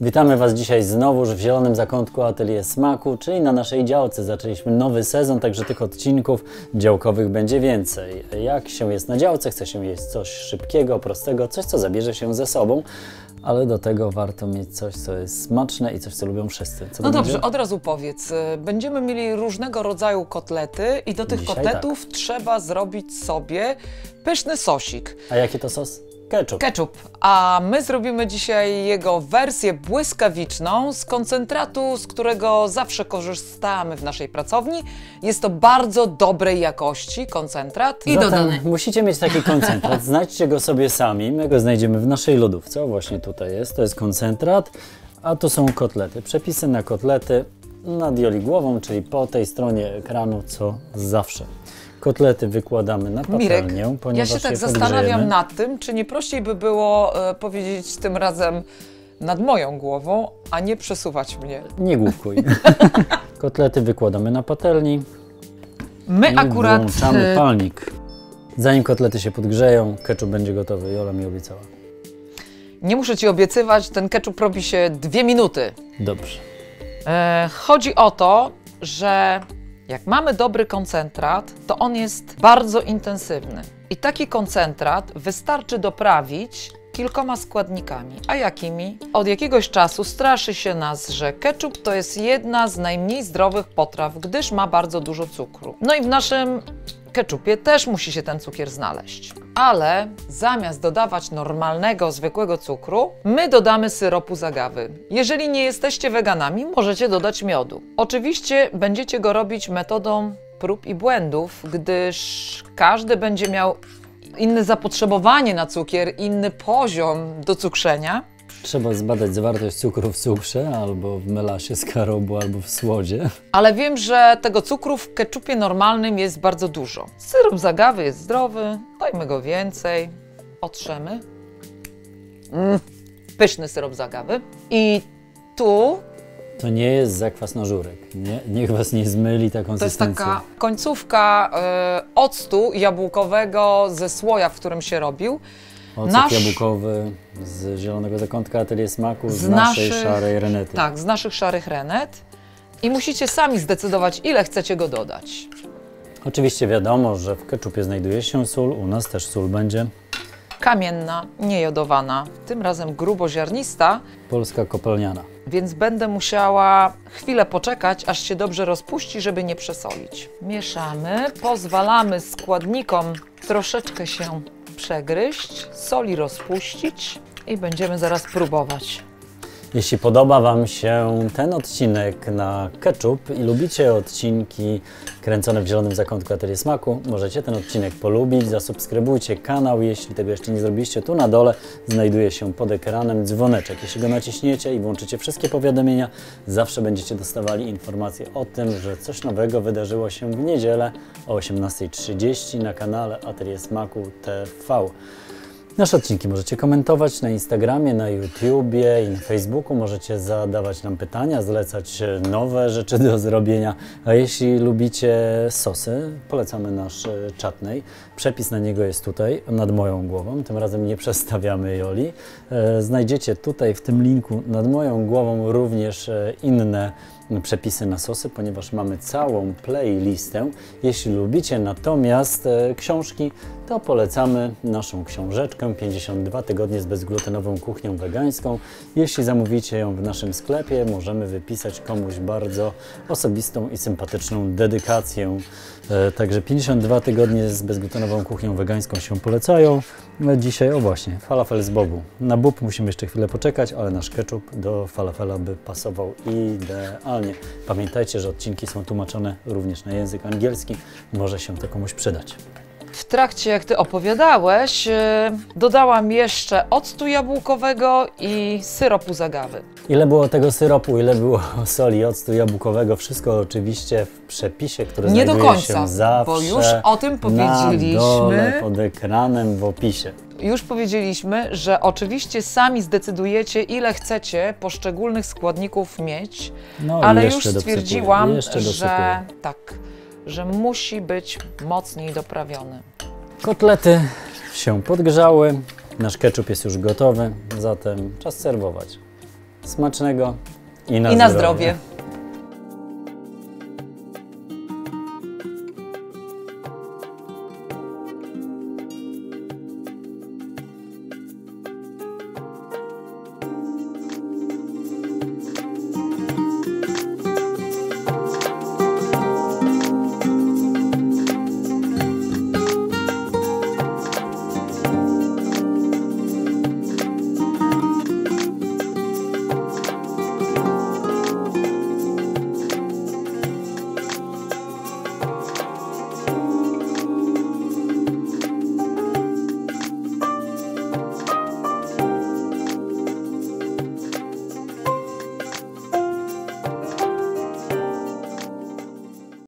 Witamy Was dzisiaj znowuż w zielonym zakątku Atelier Smaku, czyli na naszej działce. Zaczęliśmy nowy sezon, także tych odcinków działkowych będzie więcej. Jak się jest na działce, chce się jeść coś szybkiego, prostego, coś co zabierze się ze sobą, ale do tego warto mieć coś, co jest smaczne i coś, co lubią wszyscy. Co no dobrze, od razu powiedz. Będziemy mieli różnego rodzaju kotlety i do tych dzisiaj kotletów trzeba zrobić sobie pyszny sosik. A jaki to sos? Ketchup. Ketchup. A my zrobimy dzisiaj jego wersję błyskawiczną z koncentratu, z którego zawsze korzystamy w naszej pracowni. Jest to bardzo dobrej jakości koncentrat i dodany. Musicie mieć taki koncentrat, znajdźcie go sobie sami. My go znajdziemy w naszej lodówce. O, właśnie tutaj jest. To jest koncentrat, a tu są kotlety. Przepisy na kotlety nad Joli głową, czyli po tej stronie ekranu, co zawsze. Kotlety wykładamy na patelnię, Mirek, ponieważ ja się tak podgrzejemy. zastanawiam nad tym, czy nie prościej by było powiedzieć tym razem nad moją głową, a nie przesuwać mnie. Nie główkuj. Kotlety wykładamy na patelni. My i akurat włączamy palnik. Zanim kotlety się podgrzeją, ketchup będzie gotowy. Jola mi obiecała. Nie muszę Ci obiecywać, ten ketchup robi się 2 minuty. Dobrze. Chodzi o to, że jak mamy dobry koncentrat, to on jest bardzo intensywny. I taki koncentrat wystarczy doprawić kilkoma składnikami. A jakimi? Od jakiegoś czasu straszy się nas, że ketchup to jest jedna z najmniej zdrowych potraw, gdyż ma bardzo dużo cukru. No i w naszym ketchupie też musi się ten cukier znaleźć. Ale zamiast dodawać normalnego, zwykłego cukru, my dodamy syropu z agawy. Jeżeli nie jesteście weganami, możecie dodać miodu. Oczywiście będziecie go robić metodą prób i błędów, gdyż każdy będzie miał inne zapotrzebowanie na cukier, inny poziom docukrzenia. Trzeba zbadać zawartość cukru w cukrze, albo w melasie z karobu, albo w słodzie. Ale wiem, że tego cukru w ketchupie normalnym jest bardzo dużo. Syrop z agawy jest zdrowy, dajmy go więcej, otrzemy. Pyszny syrop z agawy. I tu To nie jest zakwas na żurek. Niech Was nie zmyli ta konsystencja. to jest taka końcówka octu jabłkowego ze słoja, w którym się robił. Ocet jabłkowy z zielonego zakątka Atelier Smaku, z naszej szarej renety. Tak, z naszych szarych renet. I musicie sami zdecydować, ile chcecie go dodać. Oczywiście wiadomo, że w ketchupie znajduje się sól, u nas też sól będzie. Kamienna, niejodowana, tym razem gruboziarnista, Polska kopalniana. więc będę musiała chwilę poczekać, aż się dobrze rozpuści, żeby nie przesolić. Mieszamy, pozwalamy składnikom troszeczkę się przegryźć, soli rozpuścić i będziemy zaraz próbować. Jeśli podoba Wam się ten odcinek na ketchup i lubicie odcinki kręcone w zielonym zakątku Atelier Smaku, możecie ten odcinek polubić, zasubskrybujcie kanał, jeśli tego jeszcze nie zrobiliście. Tu na dole znajduje się pod ekranem dzwoneczek. Jeśli go naciśniecie i włączycie wszystkie powiadomienia, zawsze będziecie dostawali informacje o tym, że coś nowego wydarzyło się w niedzielę o 18:30 na kanale Atelier Smaku TV. Nasze odcinki możecie komentować na Instagramie, na YouTubie i na Facebooku. Możecie zadawać nam pytania, zlecać nowe rzeczy do zrobienia. A jeśli lubicie sosy, polecamy nasz Chutney. Przepis na niego jest tutaj, nad moją głową. Tym razem nie przestawiamy Joli. Znajdziecie tutaj w tym linku nad moją głową również inne przepisy na sosy, ponieważ mamy całą playlistę. Jeśli lubicie natomiast książki, to polecamy naszą książeczkę 52 tygodnie z bezglutenową kuchnią wegańską. Jeśli zamówicie ją w naszym sklepie, możemy wypisać komuś bardzo osobistą i sympatyczną dedykację. Także 52 tygodnie z bezglutenową kuchnią wegańską się polecają. Dzisiaj, o właśnie, falafel z bobu. Na bób musimy jeszcze chwilę poczekać, ale nasz ketchup do falafela by pasował idealnie. Pamiętajcie, że odcinki są tłumaczone również na język angielski. Może się to komuś przydać. W trakcie, jak Ty opowiadałeś, dodałam jeszcze octu jabłkowego i syropu z agawy. Ile było tego syropu, ile było soli, octu jabłkowego, wszystko oczywiście w przepisie, który Nie do znajduje końca, się zawsze bo już o tym powiedzieliśmy. na dole pod ekranem w opisie. Już powiedzieliśmy, że oczywiście sami zdecydujecie, ile chcecie poszczególnych składników mieć, No, ale jeszcze już dosypuję, stwierdziłam, jeszcze że tak, że musi być mocniej doprawiony. Kotlety się podgrzały, nasz ketchup jest już gotowy, zatem czas serwować. Smacznego i I na zdrowie.